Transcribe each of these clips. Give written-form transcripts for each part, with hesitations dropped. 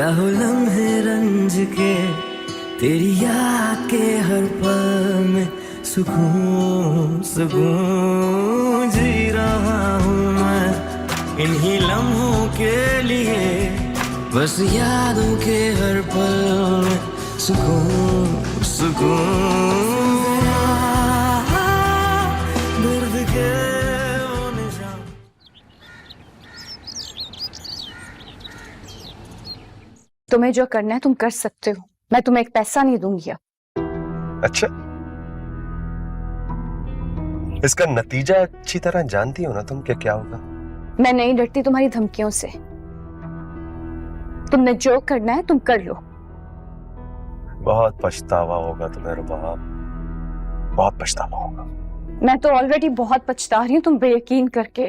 चाहो लम्हे रंज के, तेरी याद के हर पल में सुकून सुकून जी रहा हूँ मैं इन्हीं लम्हों के लिए, बस यादों के हर पल में सुकून सुकून। दर्द के वो निशान। तुम्हें जो करना है तुम कर सकते हो, मैं तुम्हें एक पैसा नहीं दूंगी अब। अच्छा, इसका नतीजा अच्छी तरह जानती हो ना तुम कि क्या होगा? मैं नहीं डरती तुम्हारी धमकियों से। तुमने जो करना है तुम कर लो। बहुत पछतावा होगा तुम्हें रुबाब, बहुत पछतावा होगा। मैं तो ऑलरेडी बहुत पछता रही हूँ तुम बेयकीन करके।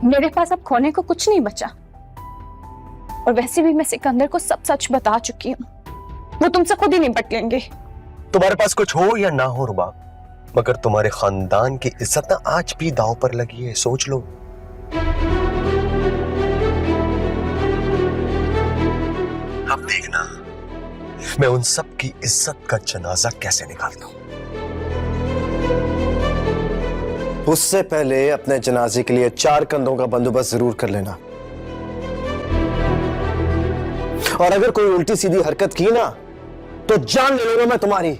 मेरे पास अब खोने को कुछ नहीं बचा, और वैसे भी मैं सिकंदर को सब सच बता चुकी हूँ। वो तुमसे खुद ही निपट लेंगे। तुम्हारे पास कुछ हो या ना हो रुबाब, मगर तुम्हारे खानदान की इज्जत ना आज भी दांव पर लगी है, सोच लो। अब देखना मैं उन सब की इज्जत का जनाजा कैसे निकालता हूं। उससे पहले अपने जनाजे के लिए 4 कंधों का बंदोबस्त जरूर कर लेना, और अगर कोई उल्टी सीधी हरकत की ना तो जान ले लूंगा मैं तुम्हारी।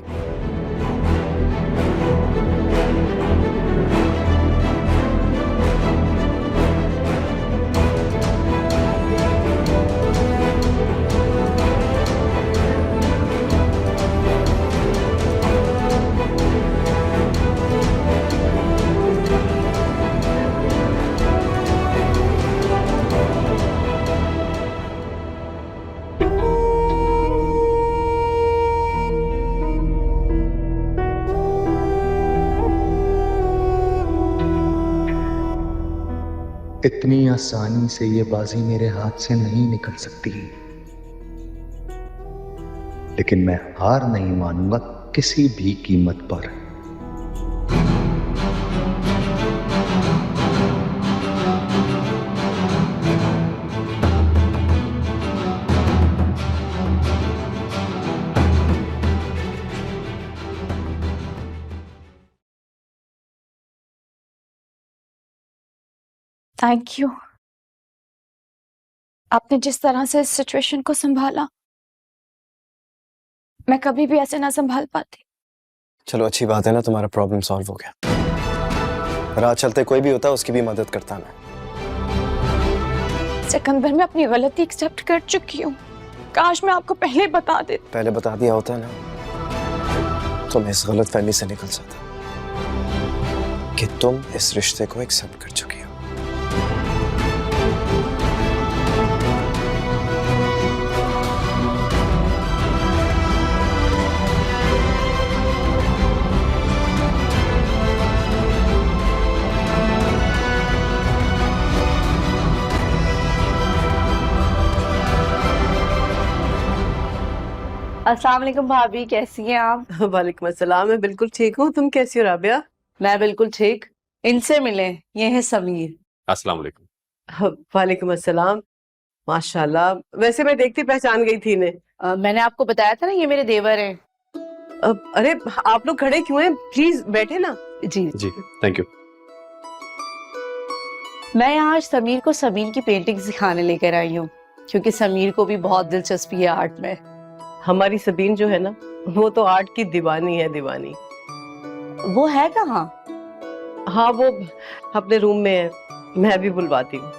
इतनी आसानी से ये बाजी मेरे हाथ से नहीं निकल सकती, लेकिन मैं हार नहीं मानूंगा किसी भी कीमत पर। Thank you. आपने जिस तरह से इस सिचुएशन को संभाला, मैं कभी भी ऐसे ना संभाल पाती। चलो अच्छी बात है ना, तुम्हारा प्रॉब्लम सॉल्व हो गया। राह चलते कोई भी होता है उसकी भी मदद करता मैं। सिकंदर, मैं अपनी गलती एक्सेप्ट कर चुकी हूँ। काश मैं आपको पहले बता देती। पहले बता दिया होता ना तो मैं इस गलतफहमी से निकल सकता कि तुम इस रिश्ते को एक्सेप्ट कर चुकी हो। अस्सलाम वालेकुम भाभी, कैसी हैं आप? वालेकुम अस्सलाम। मैं बिल्कुल ठीक हूँ, तुम कैसी हो राबिया? मैं बिल्कुल ठीक। इनसे मिले, ये है समीर। अस्सलाम वालेकुम। वालेकुम अस्सलाम। माशाल्लाह, वैसे मैं देखती पहचान गई थी इन्हें। मैंने आपको बताया था ना, ये मेरे देवर हैं। अरे आप लोग खड़े क्यों हैं? प्लीज बैठे ना। जी जी थैंक यू। मैं यहाँ आज समीर को समीर की पेंटिंग सिखाने लेकर आई हूँ, क्योंकि समीर को भी बहुत दिलचस्पी है आर्ट में। हमारी सबीन जो है ना, वो तो आर्ट की दीवानी है, दीवानी। वो है कहाँ? हाँ, वो अपने रूम में है, मैं भी बुलवाती हूँ।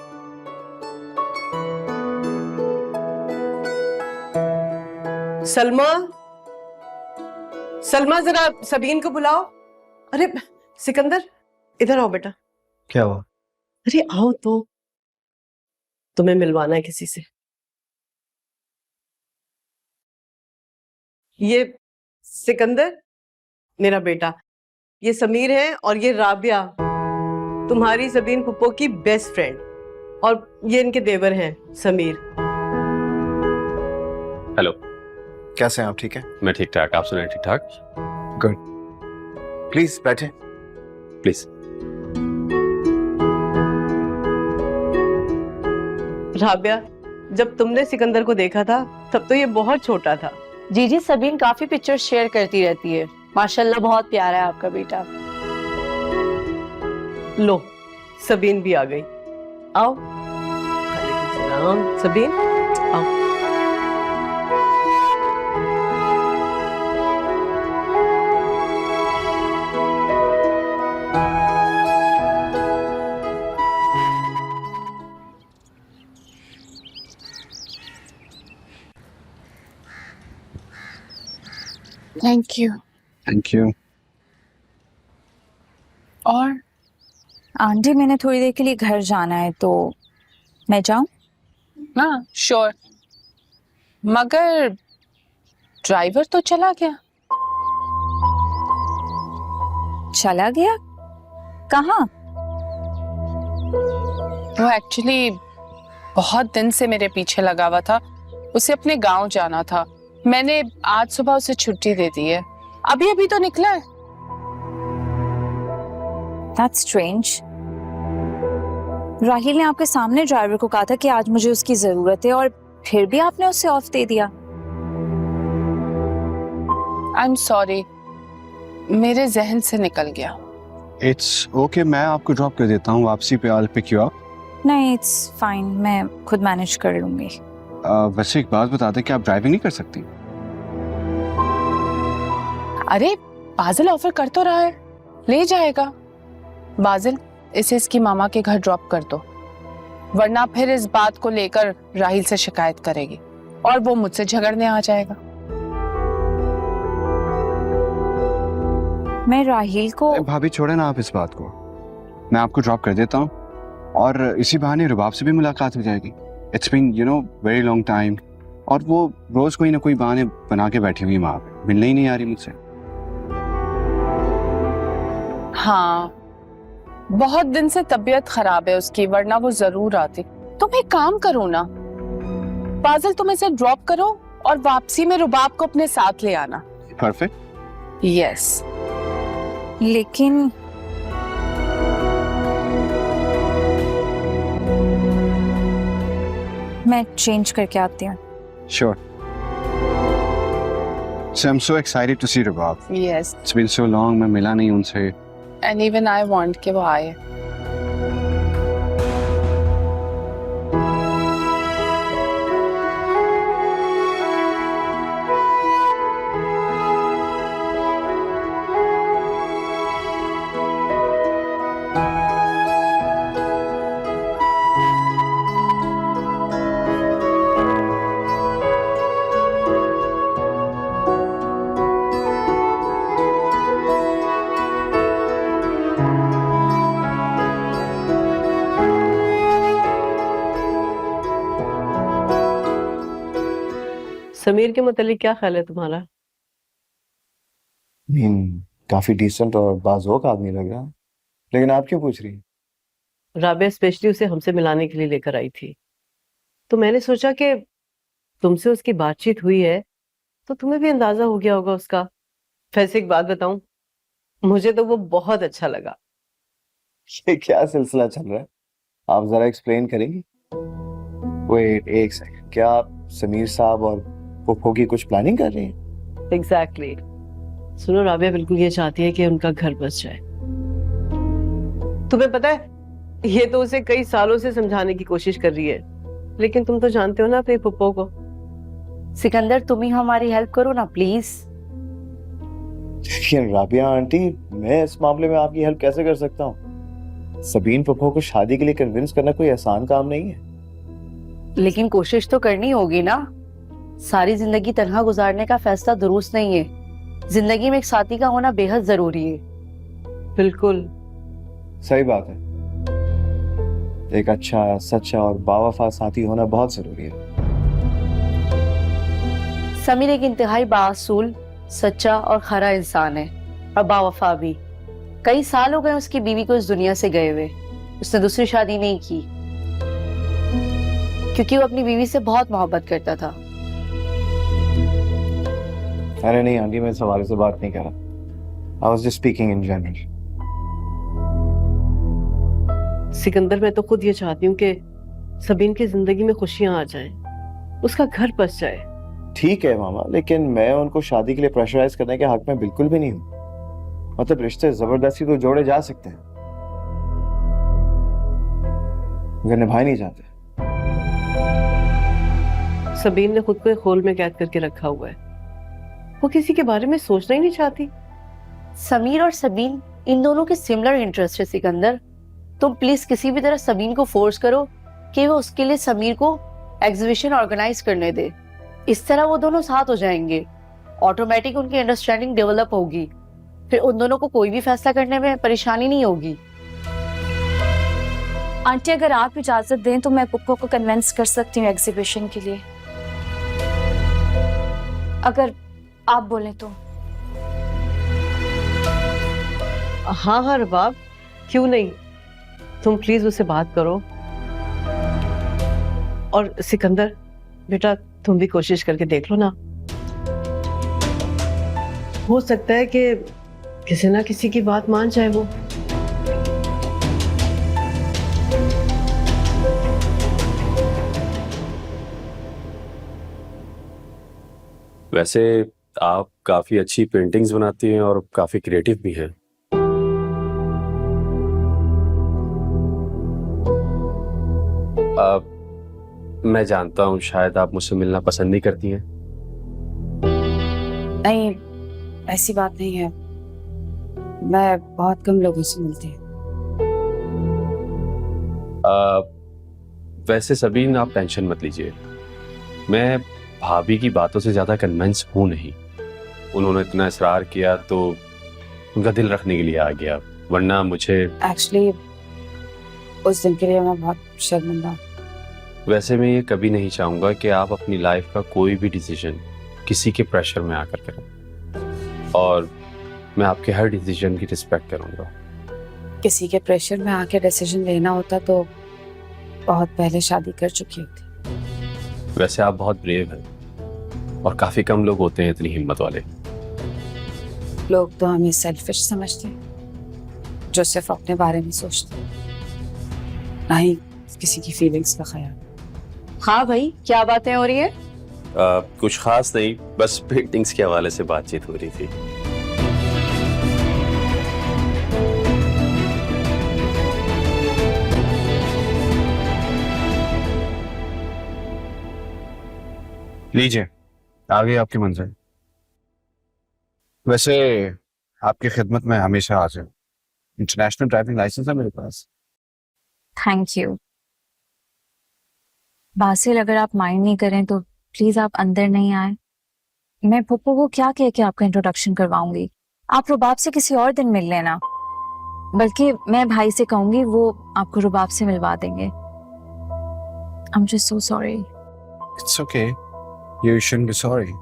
सलमा, सलमा जरा सबीन को बुलाओ। अरे सिकंदर, इधर आओ बेटा। क्या हुआ? अरे आओ तो, तुम्हें मिलवाना है किसी से। ये सिकंदर मेरा बेटा, ये समीर है, और ये राबिया तुम्हारी सबीन पुप्पो की बेस्ट फ्रेंड, और ये इनके देवर हैं समीर। हेलो, कैसे हैं आप? ठीक है? मैं ठीक ठाक, आप सुनाए? ठीक ठाक। गुड। प्लीज बैठे। प्लीज। राबिया, जब तुमने सिकंदर को देखा था तब तो ये बहुत छोटा था। जी सबीन काफी पिक्चर्स शेयर करती रहती है। माशाल्लाह बहुत प्यारा है आपका बेटा। लो सबीन भी आ गई। आओ। वालेकुम सलाम। सबीन आओ। Thank you. Thank you. और आंटी मैंने थोड़ी देर के लिए घर जाना है तो मैं जाऊं? हाँ श्योर, मगर ड्राइवर तो चला गया। चला गया? कहाँ? वो एक्चुअली बहुत दिन से मेरे पीछे लगा हुआ था, उसे अपने गांव जाना था। मैंने आज सुबह उसे छुट्टी दे दी है, अभी अभी तो निकला है। That's strange. राहिल ने आपके सामने ड्राइवर को कहा था कि आज मुझे उसकी जरूरत है और फिर भी आपने उसे ऑफ दे दिया। आई एम सॉरी, मेरे जहन से निकल गया। इट्स ओके, मैं आपको ड्रॉप कर देता हूँ वापसी पे। I'll pick you up. नहीं इट्स फाइन, मैं खुद मैनेज कर लूंगी। वैसे एक बात बता दें कि आप ड्राइविंग नहीं कर सकती? अरे बाजिल ऑफर कर तो रहा है, ले जाएगा। बाजिल इसे इसकी मामा के घर ड्रॉप कर दो, वरना फिर इस बात को लेकर राहिल से शिकायत करेगी और वो मुझसे झगड़ने आ जाएगा। मैं राहिल को। भाभी छोड़े ना आप इस बात को, मैं आपको ड्रॉप कर देता हूँ और इसी बहाने रुबाब से भी मुलाकात हो जाएगी। It's been very long time, और वो रोज कोई ना कोई बहाने बना के बैठी हुई वहां पे, मिलने ही नहीं आ रही मुझसे। हाँ बहुत दिन से तबीयत खराब है उसकी, वरना वो जरूर आती। तुम एक काम करो ना बाजिल, तुम इसे ड्रॉप करो और वापसी में रुबाब को अपने साथ ले आना। परफेक्ट। यस। लेकिन मैं चेंज करके आती हूँ। Sure. So I'm so excited to see Rubab. Yes, It's been so long, मैं मिला नहीं उनसे। एंड इवन आई वांट कि वो आए। समीर के मुतालिक क्या ख्याल है तुम्हारा? काफी डिसेंट और बाज़ोक आदमी लग रहा है, लेकिन आप क्यों पूछ रही हैं? राबिया स्पेशली उसे हमसे मिलाने के लिए लेकर आई थी, तो मैंने सोचा कि तुमसे उसकी बातचीत हुई है तो तुम्हें भी अंदाजा हो गया होगा उसका। वैसे एक बात बताऊं, मुझे तो वो बहुत अच्छा लगा। ये क्या सिलसिला चल रहा है, आप जरा एक्सप्लेन करेंगी? वेट एक सेकंड, क्या आप समीर साहब और पुप्पो की कुछ प्लानिंग कर रही हैं? एग्जैक्टली। सुनो, राबिया बिल्कुल ये चाहती है कि उनका घर बस जाए। तुम्हें पता है, ये तो उसे कई सालों से समझाने की कोशिश कर रही है, लेकिन तुम तो जानते हो ना अपने पुप्पो को। सिकंदर तुम ही हमारी हेल्प करो ना प्लीज। लेकिन राबिया आंटी, मैं इस मामले में आपकी हेल्प कैसे कर सकता हूँ? सबीन पुप्पो को शादी के लिए कन्विंस करना कोई आसान काम नहीं है। लेकिन कोशिश तो करनी होगी ना, सारी जिंदगी तन्हा गुजारने का फैसला दुरुस्त नहीं है। जिंदगी में एक साथी का होना बेहद जरूरी है। बिल्कुल सही बात है, एक अच्छा सच्चा और बावफा साथी होना बहुत जरूरी है। समीर एक इंतहाई बाअसूल, सच्चा और खरा इंसान है, और बावफा भी। कई साल हो गए उसकी बीवी को इस दुनिया से गए हुए। उसने दूसरी शादी नहीं की क्योंकि वो अपनी बीवी से बहुत मोहब्बत करता था। अरे नहीं आंटी, मैं इस हवाले से बात नहीं कर रहा। I was just speaking in general. Sikandar, मैं तो खुद ये चाहती हूँ कि सबीन की जिंदगी में खुशियां आ जाएं। उसका घर बस जाए। ठीक है मामा, लेकिन मैं उनको शादी के लिए प्रेशराइज करने के हक में बिल्कुल भी नहीं हूँ। मतलब रिश्ते जबरदस्ती तो जोड़े जा सकते हैं, मगर निभाए नहीं जाते। सबीन ने खुद को एक होल में कैद करके रखा हुआ है, वो किसी के बारे में सोचना ही नहीं चाहती। समीर और सबीन इन दोनों के सिमिलर इंटरेस्ट है सिकंदर। तुम प्लीज किसी भी तरह सबीन को फोर्स करो कि वो उसके लिए समीर को एग्जीबिशन ऑर्गेनाइज करने दे। इस तरह वो दोनों साथ हो जाएंगे, ऑटोमेटिक उनकी अंडरस्टैंडिंग डेवलप होगी, फिर उन दोनों को कोई भी फैसला करने में परेशानी नहीं होगी। आंटी अगर आप इजाजत दें तो मैं पुप्पो को कन्विंस कर सकती हूँ एग्जीबिशन के लिए, अगर आप बोले तो। हाँ हाँ रबाब, क्यों नहीं, तुम प्लीज उससे बात करो। और सिकंदर बेटा, तुम भी कोशिश करके देख लो ना, हो सकता है कि किसी ना किसी की बात मान जाए वो। वैसे आप काफी अच्छी पेंटिंग्स बनाती हैं और काफी क्रिएटिव भी हैं। मैं जानता हूँ शायद आप मुझसे मिलना पसंद नहीं करती हैं। नहीं, ऐसी बात नहीं है, मैं बहुत कम लोगों से मिलती हूँ। वैसे सबीन आप टेंशन मत लीजिए, मैं भाभी की बातों से ज्यादा कन्विंस हूं नहीं। उन्होंने इतना इसरार किया तो उनका दिल रखने के लिए आ गया, वरना मुझे एक्चुअली उस दिन के लिए मैं बहुत शर्मिंदा हूँ। वैसे मैं ये कभी नहीं चाहूंगा कि आप अपनी लाइफ का कोई भी डिसीजन किसी के प्रेशर में आकर करें, और मैं आपके हर डिसीजन की रिस्पेक्ट करूंगा। किसी के प्रेशर में आके डिसीजन लेना होता तो बहुत पहले शादी कर चुकी होती। वैसे आप बहुत ब्रेव हैं और काफी कम लोग होते हैं इतनी हिम्मत वाले। लोग तो हमें सेल्फिश समझते हैं, जो सिर्फ अपने बारे में सोचते हैं, ना ही किसी की फीलिंग्स का ख्याल। हाँ भाई, क्या बातें हो रही है? कुछ खास नहीं, बस पेंटिंग्स के हवाले से बातचीत हो रही थी। लीजिए, आ गई आपकी मंजिल। वैसे आपकी खिदमत में हमेशा हाजिर। इंटरनेशनल ड्राइविंग लाइसेंस है मेरे पास। थैंक यू बासिल, अगर आप माइंड नहीं करें तो प्लीज आप अंदर नहीं आए। मैं पप्पू को क्या कह के आपका इंट्रोडक्शन करवाऊंगी, आप रुबाब से किसी और दिन मिल लेना। बल्कि मैं भाई से कहूंगी, वो आपको रुबाब से मिलवा देंगे। I'm just so sorry. It's okay. You shouldn't be sorry.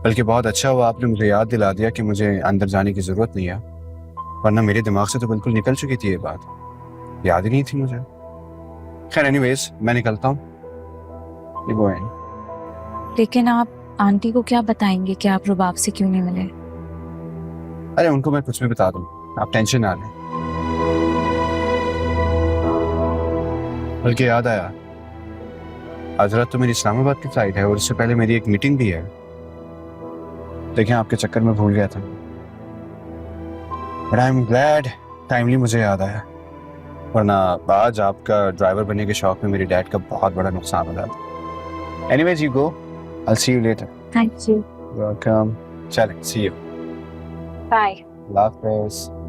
बल्कि बहुत अच्छा हुआ आपने मुझे याद दिला दिया कि मुझे अंदर जाने की जरूरत नहीं है, वरना मेरे दिमाग से तो बिल्कुल निकल चुकी थी ये बात, याद ही नहीं थी मुझे। खैर एनीवेज, मैं निकलता हूँ। लेकिन आप आंटी को क्या बताएंगे कि आप रुबाब से क्यों नहीं मिले? अरे उनको मैं कुछ भी बता दूँ, आप टेंशन ना लें। बल्कि याद आया, आज रात तो मेरी इस्लामाबाद की फ्लाइट है और इससे पहले मेरी एक मीटिंग भी है। देखें, आपके चक्कर में भूल गया था, but I am glad timely मुझे याद आया, वरना आज आपका ड्राइवर बनने के शौक में मेरे डैड का बहुत बड़ा नुकसान हो जाता। Anyways you go, I see you later. Thank you. Welcome. चलें, सी यू। बाय। अल्लाह हाफ़िज़।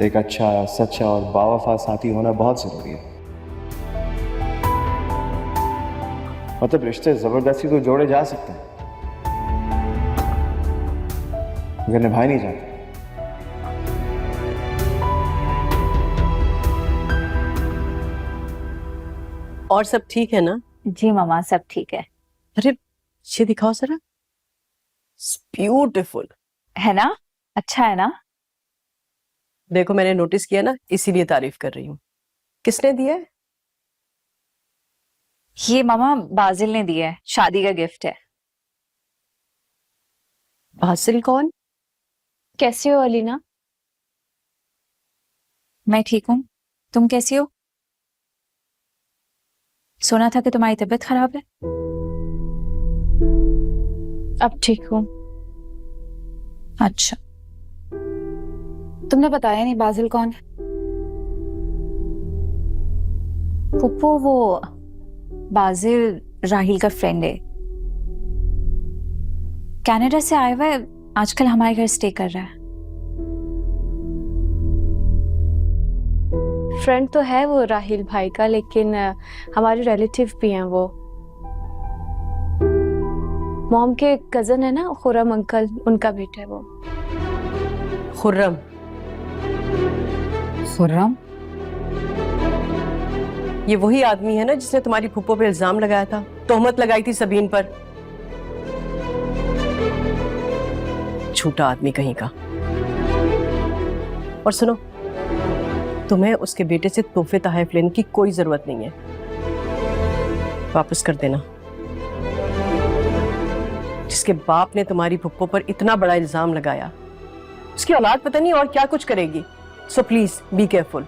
एक अच्छा, सच्चा और बावफा साथी होना बहुत जरूरी है। मतलब रिश्ते जबरदस्ती तो जोड़े जा सकते हैं, मगर निभाए नहीं जाते। और सब ठीक है ना? जी मामा, सब ठीक है। अरे ये दिखाओ जरा, ब्यूटीफुल है ना? अच्छा है ना? देखो, मैंने नोटिस किया ना, इसीलिए तारीफ कर रही हूँ। किसने दिया है? ये मामा बाजिल ने दिया है, शादी का गिफ्ट है। बासिल कौन? कैसे हो अलीना? मैं ठीक हूँ, तुम कैसी हो? सुना था कि तुम्हारी तबीयत खराब है। अब ठीक हूँ। अच्छा, तुमने बताया नहीं बाजिल कौन है? पुप्पो, वो बाजिल राहिल का फ्रेंड है, कनाडा से आया हुआ है, आजकल हमारे घर स्टे कर रहा है। फ्रेंड तो है वो राहिल भाई का, लेकिन हमारे रिलेटिव भी हैं वो। मॉम के कजन है ना खुर्रम अंकल, उनका बेटा है वो। खुर्रम? खुर्रम? ये वही आदमी है ना जिसने तुम्हारी फुप्पो पे इल्जाम लगाया था, तोहमत लगाई थी सबीन पर। झूठा आदमी कहीं का। और सुनो, तुम्हें उसके बेटे से तोहफे तोहफ लेने की कोई जरूरत नहीं है, वापस कर देना। जिसके बाप ने तुम्हारी फुप्पो पर इतना बड़ा इल्जाम लगाया, उसकी औलाद पता नहीं और क्या कुछ करेगी। So please be careful.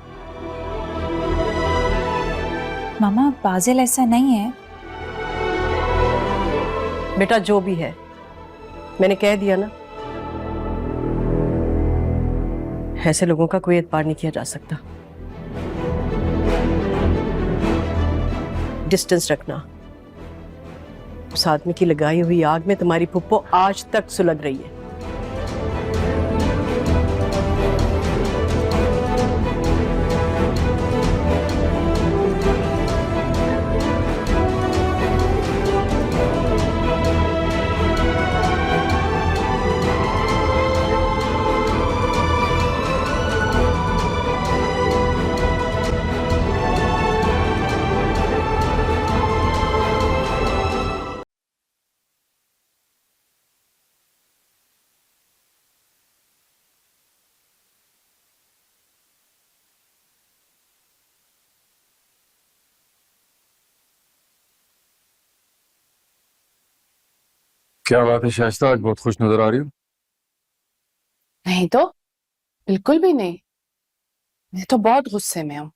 मामा बाजिल ऐसा नहीं है। बेटा जो भी है, मैंने कह दिया ना, ऐसे लोगों का कोई एतबार नहीं किया जा सकता। डिस्टेंस रखना। उस आदमी की लगाई हुई आग में तुम्हारी फुप्पो आज तक सुलग रही है। क्या बात है शाइस्ता, आज बहुत खुश नजर आ रही हो। नहीं तो बिल्कुल भी नहीं, मैं तो बहुत गुस्से में हूँ।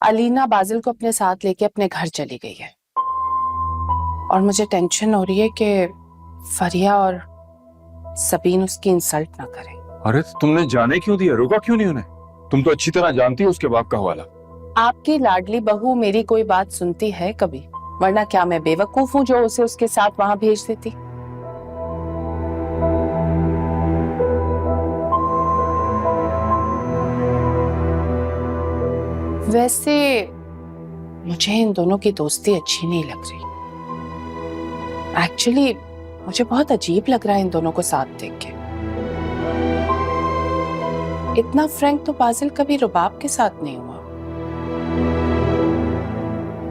अलीना बाजिल को अपने साथ लेके अपने घर चली गई है और मुझे टेंशन हो रही है कि फरिया और सबीन उसकी इंसल्ट ना करें। अरे तुमने जाने क्यों दिया, रोका क्यों नहीं उन्हें? तुम तो अच्छी तरह जानती हो उसके बाप का हवाला। आपकी लाडली बहू मेरी कोई बात सुनती है कभी? वरना क्या मैं बेवकूफ हूँ जो उसे उसके साथ वहां भेज देती? वैसे मुझे इन दोनों की दोस्ती अच्छी नहीं लग रही। एक्चुअली मुझे बहुत अजीब लग रहा है इन दोनों को साथ देख के। इतना फ्रैंक तो बाजिल कभी रुबाब के साथ नहीं हुआ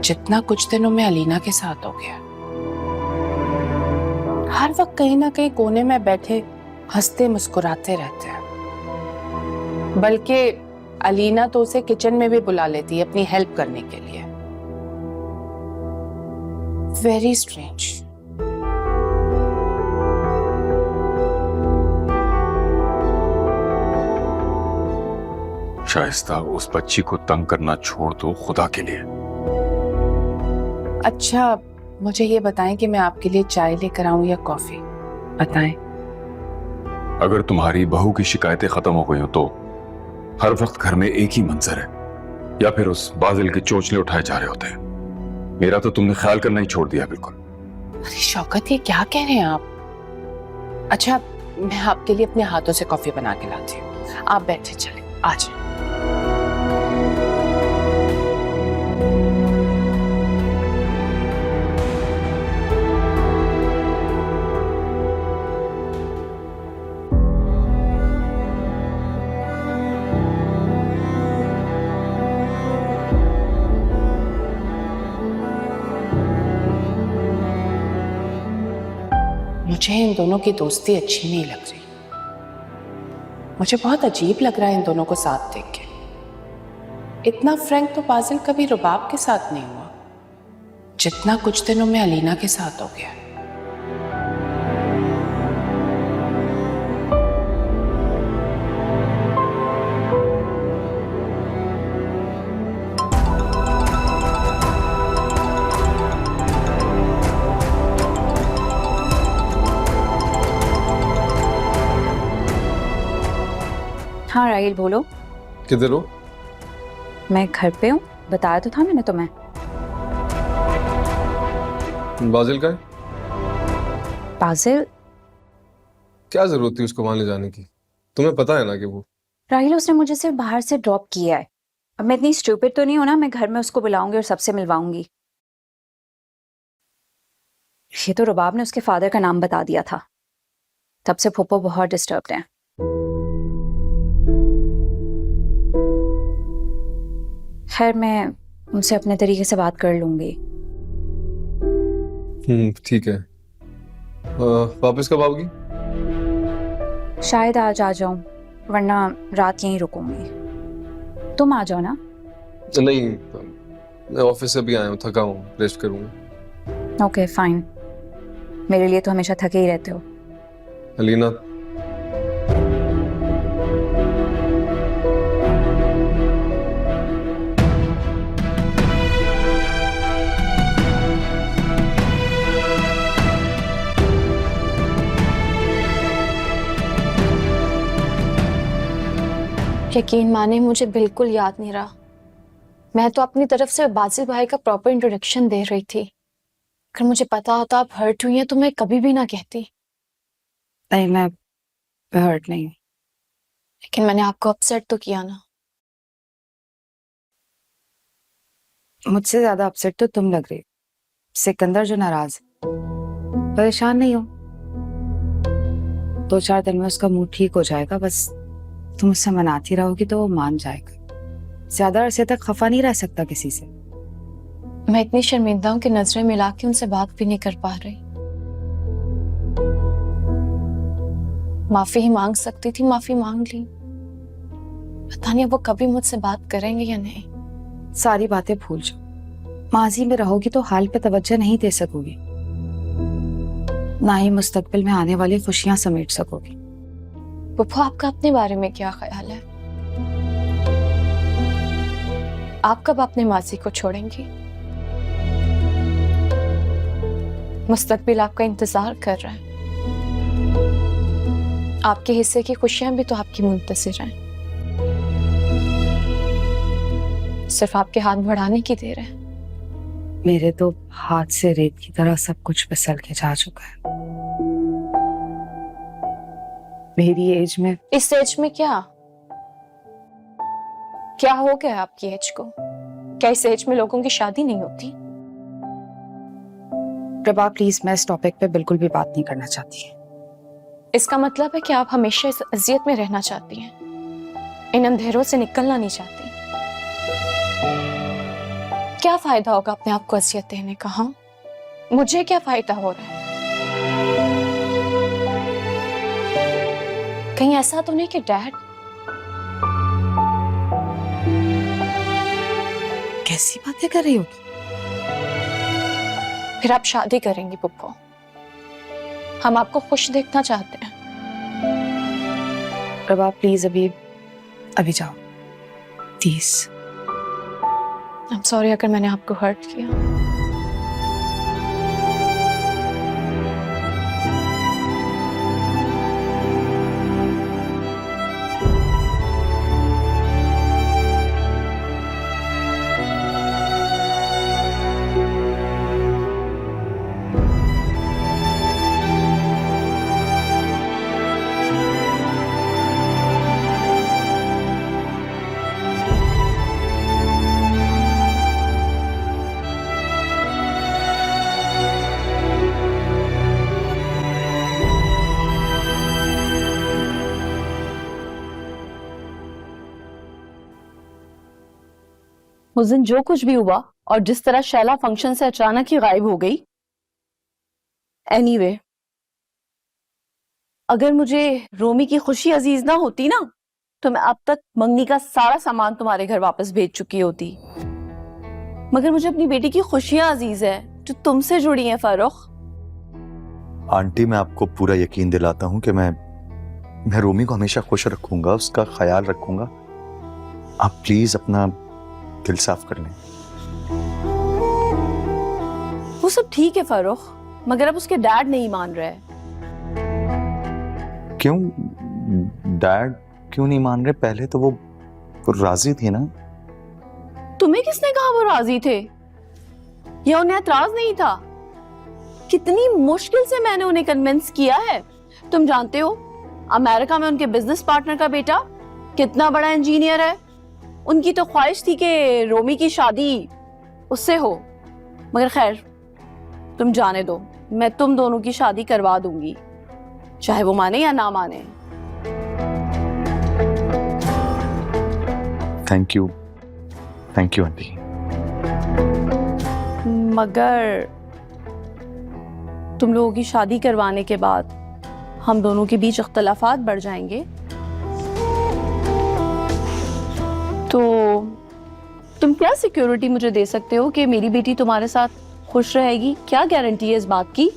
जितना कुछ दिनों में अलीना के साथ हो गया। हर वक्त कहीं ना कहीं कोने में बैठे हंसते मुस्कुराते रहते हैं, बल्कि अलीना तो उसे किचन में भी बुला लेती है अपनी हेल्प करने के लिए। Very strange. शाइस्ता, उस बच्ची को तंग करना छोड़ दो खुदा के लिए। अच्छा मुझे ये बताएं कि मैं आपके लिए चाय लेकर आऊं या कॉफी? बताएं। अगर तुम्हारी बहू की शिकायतें खत्म हो गई हो तो हर वक्त घर में एक ही मंजर है, या फिर उस बाजिल के चोंचले उठाए जा रहे होते हैं। मेरा तो तुमने ख्याल करना ही छोड़ दिया बिल्कुल। अरे शौकत, ये क्या कह रहे हैं आप? अच्छा मैं आपके लिए अपने हाथों से कॉफी बना के लाती हूँ, आप बैठे चले आ जाए। मुझे इन दोनों की दोस्ती अच्छी नहीं लग रही। मुझे बहुत अजीब लग रहा है इन दोनों को साथ देख के। इतना फ्रैंक तो बाजिल कभी रुबाब के साथ नहीं हुआ जितना कुछ दिनों में अलीना के साथ हो गया। हाँ राहिल बोलो। किधर हो? मैं घर पे हूँ, बताया तो था मैंने तुम्हें। बाजिल का है? बाजिल? क्या जरूरत थी उसको वहां ले जाने की? तुम्हें पता है ना कि वो राहिल उसने मुझे सिर्फ बाहर से ड्रॉप किया है। अब मैं इतनी स्टूपिड तो नहीं हूं ना, मैं घर में उसको बुलाऊंगी और सबसे मिलवाऊंगी। ये तो रुबाब ने उसके फादर का नाम बता दिया था, तब से फूफो बहुत डिस्टर्ब्ड हैं। खैर मैं उनसे अपने तरीके से बात कर लूंगी। ठीक है। वापस कब आओगी? शायद आज आ जाऊं, वरना रात यहीं रुकूंगी। तुम आ जाओ ना। नहीं, मैं ऑफिस से भी आया हूँ, थका हूँ, रेस्ट करूंगा। ओके फाइन, मेरे लिए तो हमेशा थके ही रहते हो। अलीना, यकीन माने मुझे बिल्कुल याद नहीं रहा। मैं तो अपनी तरफ से बाजिल भाई का प्रॉपर इंट्रोडक्शन दे रही थी। अगर मुझे पता होता आप हर्ट हुई हैं तो मैं कभी भी ना कहती। नहीं मैं हर्ट नहीं। लेकिन मैंने आपको अपसेट तो किया ना। मुझसे ज्यादा अपसेट तो तुम लग रही हो। सिकंदर जो नाराज है। परेशान नहीं हो, 2-4 दिन में उसका मूड ठीक हो जाएगा। बस तुम उससे मनाती रहोगी तो वो मान जाएगा। ज्यादा अरसे तक खफा नहीं रह सकता किसी से। मैं इतनी शर्मिंदा हूं कि नजरें मिला के उनसे बात भी नहीं कर पा रही। माफी ही मांग सकती थी, माफी मांग ली। पता नहीं अब वो कभी मुझसे बात करेंगे या नहीं। सारी बातें भूल जाओ। माजी में रहोगी तो हाल पे तवज्जो नहीं दे सकोगी, ना ही मुस्तकबिल में आने वाली खुशियां समेट सकोगी। पप्पू आपका अपने बारे में क्या ख्याल है? आप कब अपने माजी को छोड़ेंगी? मुस्तकबिल आपका इंतजार कर रहा है। आपके हिस्से की खुशियां भी तो आपकी मुंतज़िर हैं। सिर्फ आपके हाथ बढ़ाने की देर है। मेरे तो हाथ से रेत की तरह सब कुछ फिसल के जा चुका है। मेरी एज में, इस एज में क्या क्या हो गया आपकी एज को? क्या इस एज में लोगों की शादी नहीं होती? प्रभा प्लीज, मैं इस टॉपिक पे बिल्कुल भी बात नहीं करना चाहती। इसका मतलब है कि आप हमेशा इस अजियत में रहना चाहती हैं, इन अंधेरों से निकलना नहीं चाहती। क्या फायदा होगा अपने आप को अजियत देने का? हाँ, मुझे क्या फायदा हो रहा है? कहीं ऐसा तो नहीं कि डैड? कैसी बातें कर रही हो? फिर आप शादी करेंगी पुप्पो? हम आपको खुश देखना चाहते हैं। प्रभा प्लीज अभी जाओ प्लीज। आई एम सॉरी अगर मैंने आपको हर्ट किया। उस दिन जो कुछ भी हुआ और जिस तरह शैला फंक्शन से अचानक ही गायब हो गई, एनीवे, अगर मुझे रोमी की खुशी अजीज ना होती ना, तो मैं अब तक मंगनी का सारा सामान तुम्हारे घर वापस भेज चुकी होती, मगर मुझे अपनी बेटी की खुशियां अजीज है जो तुमसे जुड़ी हैं फारूक। आंटी, मैं आपको पूरा यकीन दिलाता हूँ कि मैं रोमी को हमेशा खुश रखूंगा, उसका ख्याल रखूंगा। आप प्लीज अपना दिल साफ कर लें। वो सब ठीक है फारूक, मगर अब उसके डैड नहीं मान रहे। क्यों डैड क्यों नहीं मान रहे? पहले तो वो राजी थे ना। तुम्हें किसने कहा वो राजी थे? या उन्हें एतराज नहीं था? कितनी मुश्किल से मैंने उन्हें कन्विंस किया है। तुम जानते हो अमेरिका में उनके बिजनेस पार्टनर का बेटा कितना बड़ा इंजीनियर है। उनकी तो ख्वाहिश थी कि रोमी की शादी उससे हो, मगर खैर तुम जाने दो, मैं तुम दोनों की शादी करवा दूंगी, चाहे वो माने या ना माने। Thank you aunty. मगर तुम लोगों की शादी करवाने के बाद हम दोनों के बीच इख्तलाफात बढ़ जाएंगे, तो तुम क्या सिक्योरिटी मुझे दे सकते हो कि मेरी बेटी तुम्हारे साथ खुश रहेगी? क्या गारंटी है इस बात की?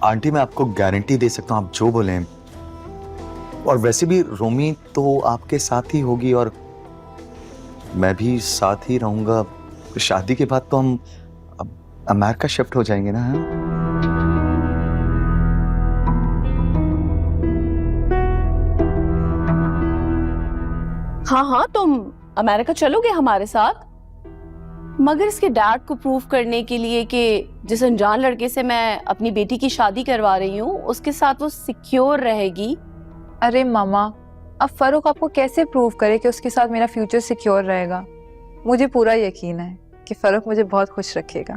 आंटी, मैं आपको गारंटी दे सकता हूँ, आप जो बोलें। और वैसे भी रोमी तो आपके साथ ही होगी और मैं भी साथ ही रहूंगा। शादी के बाद तो हम अमेरिका शिफ्ट हो जाएंगे ना। हाँ, तुम अमेरिका चलोगे हमारे साथ, मगर इसके डैड को प्रूव करने के लिए कि जिस अनजान लड़के से मैं अपनी बेटी की शादी करवा रही हूँ उसके साथ वो सिक्योर रहेगी। अरे मामा, अब फरूक आपको कैसे प्रूव करे कि उसके साथ मेरा फ्यूचर सिक्योर रहेगा? मुझे पूरा यकीन है कि फरूक मुझे बहुत खुश रखेगा।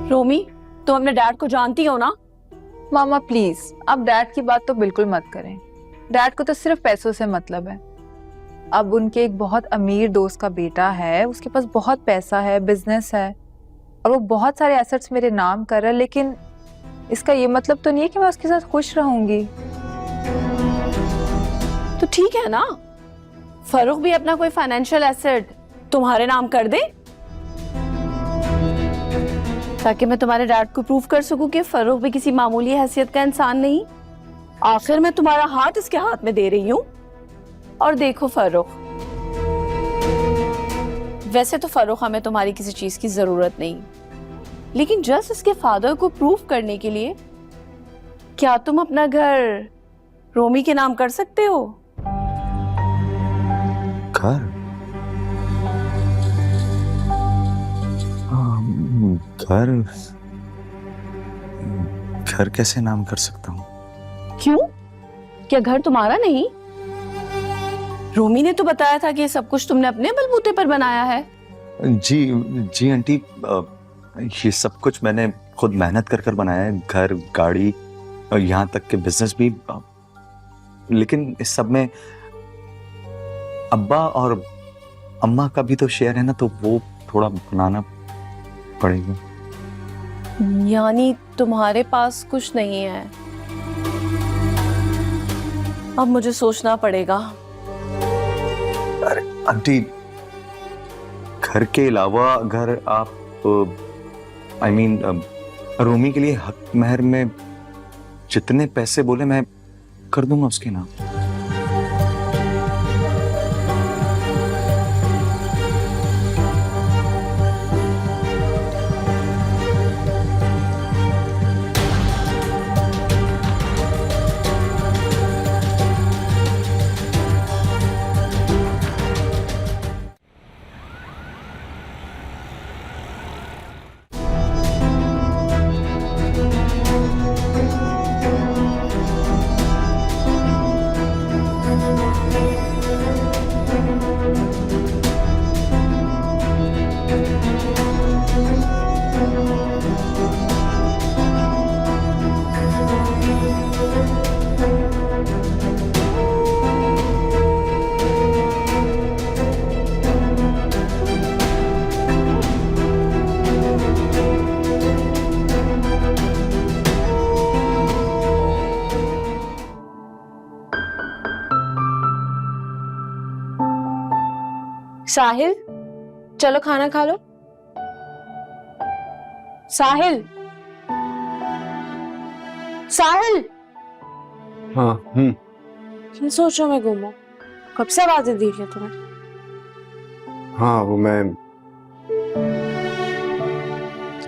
रोमी, तुम अपने डैड को जानती हो ना? मामा प्लीज, आप डैड की बात तो बिल्कुल मत करें। डैड को तो सिर्फ पैसों से मतलब है। अब उनके एक बहुत अमीर दोस्त का बेटा है, उसके पास बहुत पैसा है, बिजनेस है और वो बहुत सारे एसेट्स मेरे नाम कर रहा है, लेकिन इसका ये मतलब तो नहीं है कि मैं उसके साथ खुश रहूंगी। तो ठीक है ना, फरूक भी अपना कोई फाइनेंशियल एसेट तुम्हारे नाम कर दे, ताकि मैं तुम्हारे डैड को प्रूव कर सकूं कि फरूक भी किसी मामूली हैसियत का इंसान नहीं। आखिर मैं तुम्हारा हाथ इसके हाथ में दे रही हूं। और देखो फरूक, वैसे तो फरूक हमें तुम्हारी किसी चीज की जरूरत नहीं, लेकिन जस्ट इसके फादर को प्रूव करने के लिए क्या तुम अपना घर रोमी के नाम कर सकते हो? घर? घर कैसे नाम कर सकता हूँ? क्यों? क्या घर तुम्हारा नहीं? रोमी ने तो बताया था कि ये सब कुछ तुमने अपने बलबूते पर बनाया है। जी आंटी, ये सब कुछ मैंने खुद मेहनत कर बनाया है, घर, गाड़ी, यहाँ तक के बिजनेस भी। लेकिन इस सब में अब्बा और अम्मा का भी तो शेयर है ना, तो वो थोड़ा बनाना पड़ेगा। यानी तुम्हारे पास कुछ नहीं है? अब मुझे सोचना पड़ेगा। अरे आंटी, घर के अलावा अगर आप रोमी के लिए हक महर में जितने पैसे बोले मैं कर दूंगा उसके नाम। साहिल, चलो खाना खा लो। साहिल, साहिल, हाँ क्या सोचो मैं घूमो? कब से आवाजें दी है तुम्हें? हाँ, वो मैं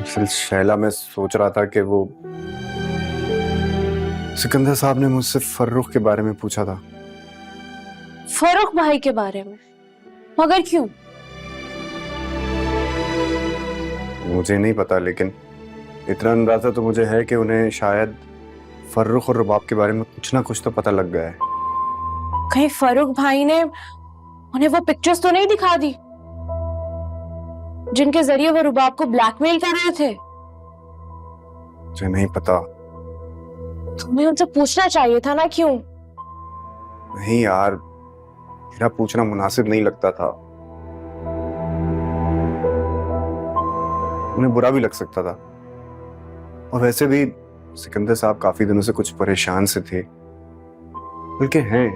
फिर शैला में सोच रहा था कि वो सिकंदर साहब ने मुझसे फर्रुख के बारे में पूछा था। फर्रुख भाई के बारे में? मगर क्यों? मुझे नहीं पता, लेकिन इतना अंदाजा तो मुझे है कि उन्हें शायद फर्रुख और रुबाब के बारे में कुछ ना कुछ तो पता लग गया है। कहीं फर्रुख भाई ने उन्हें वो पिक्चर्स तो नहीं दिखा दी जिनके जरिए वो रुबाब को ब्लैकमेल कर रहे थे? मुझे नहीं पता। तुम्हें उनसे पूछना चाहिए था ना, क्यों? नहीं यार, मेरा पूछना मुनासिब नहीं लगता था। उन्हें बुरा भी लग सकता था, और वैसे भी सिकंदर साहब काफी दिनों से कुछ परेशान से थे, बल्कि हैं।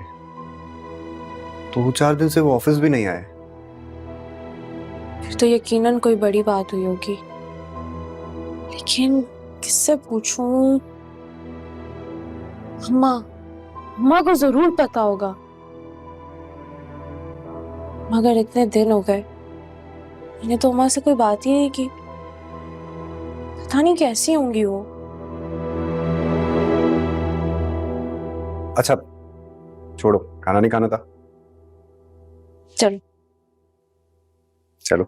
2-4 दिन से वो ऑफिस भी नहीं आए। फिर तो यकीनन कोई बड़ी बात हुई होगी, लेकिन किससे पूछूं? अम्मा को जरूर पता होगा, मगर इतने दिन हो गए मैंने तो अम्मा से कोई बात ही नहीं की। पता नहीं कैसी होंगी वो। अच्छा छोड़ो, खाना नहीं खाना था? चलो चलो।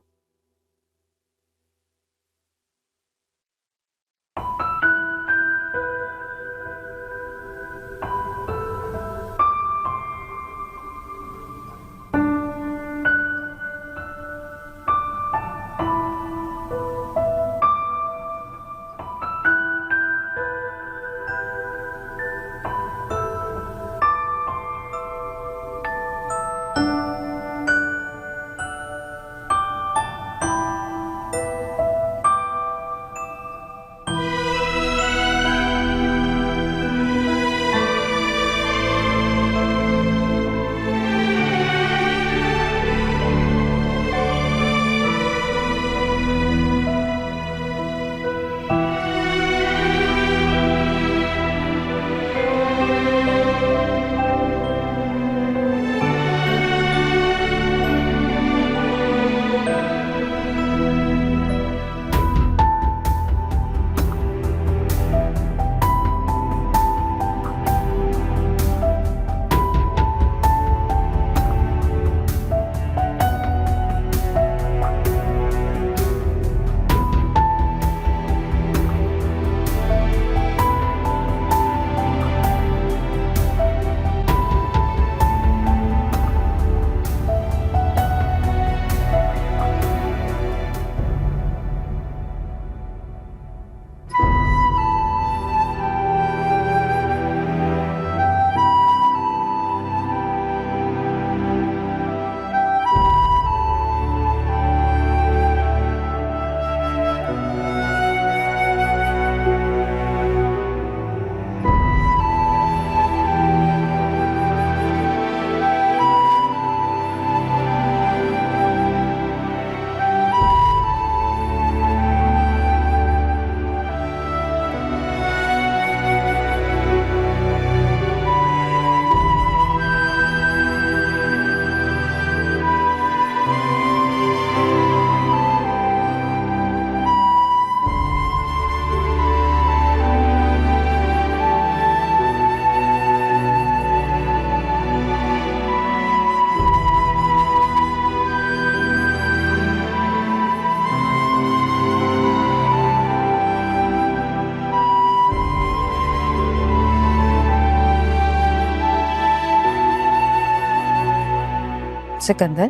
सिकंदर,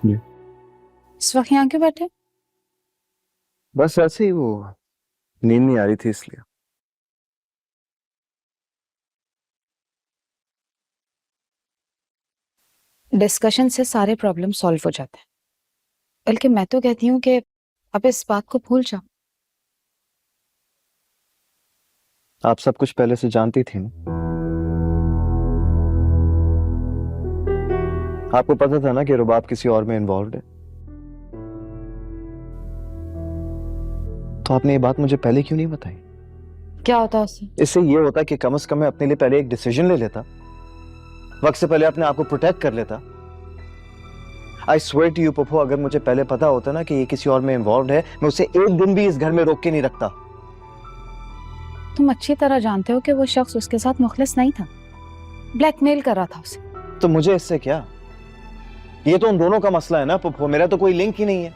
जी। इस वक्त यहाँ क्यों बैठे? बस ऐसे ही, वो नींद नहीं आ रही थी इसलिए। डिस्कशन से सारे प्रॉब्लम सॉल्व हो जाते हैं, बल्कि मैं तो कहती हूँ कि अब इस बात को भूल जाओ। आप सब कुछ पहले से जानती थी ना? आपको पता था ना कि रुबाब किसी और में इन्वॉल्व है, तो आपने ये बात मुझे पहले क्यों नहीं बताई? क्या होता है उससे? इससे ये होता कि कम से कम मैं अपने लिए पहले एक डिसीजन ले लेता, वक्त से पहले अपने आप को प्रोटेक्ट कर लेता। I swear to you Pappu, अगर मुझे पहले पता होता ना कि ये किसी और में इन्वॉल्व है, मैं उसे एक दिन भी इस घर में रोक के नहीं रखता। तुम अच्छी तरह जानते हो कि वो शख्स उसके साथ मुखलिस नहीं था, ब्लैकमेल कर रहा था उसे। तो मुझे इससे क्या? ये तो उन दोनों का मसला है ना पप्पू, मेरा तो कोई लिंक ही नहीं है।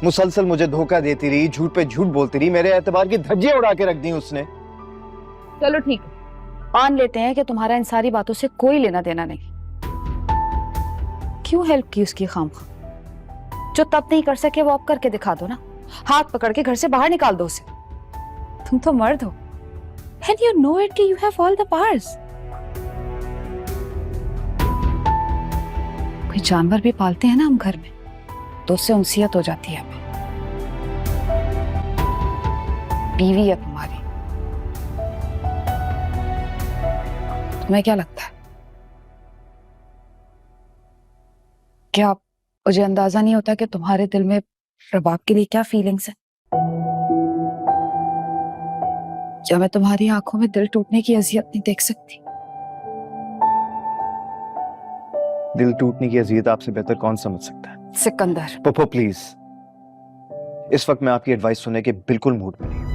मुसलसल मुझे धोखा देती रही, झूठ पे झूठ बोलती रही, मेरे एतबार की धज्जियां उड़ा के रख दी उसने। चलो ठीक है, मान लेते हैं कि तुम्हारा इन सारी बातों से कोई लेना देना नहीं। क्यों हेल्प की उसकी खामखा? जो तब नहीं कर सके वो अब करके दिखा दो ना, हाथ पकड़ के घर से बाहर निकाल दो उसे। तुम तो मर्द हो, and you know it कि you have all the powers। कोई जानवर भी पालते हैं ना हम घर में, तो उससे उनसियत हो जाती है हमें। बीवी है तुम्हारी, तुम्हें क्या लगता है? क्या मुझे अंदाजा नहीं होता कि तुम्हारे दिल में रबाब के लिए क्या फीलिंग्स है? क्या मैं तुम्हारी आंखों में दिल टूटने की अजियत नहीं देख सकती? दिल टूटने की अजियत आपसे बेहतर कौन समझ सकता है? सिकंदर, पप्पू प्लीज, इस वक्त मैं आपकी एडवाइस सुनने के बिल्कुल मूड में नहीं हूं।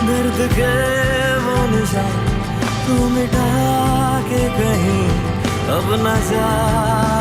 दर्द के वो निशान तू मिटा के कहीं अब न जा।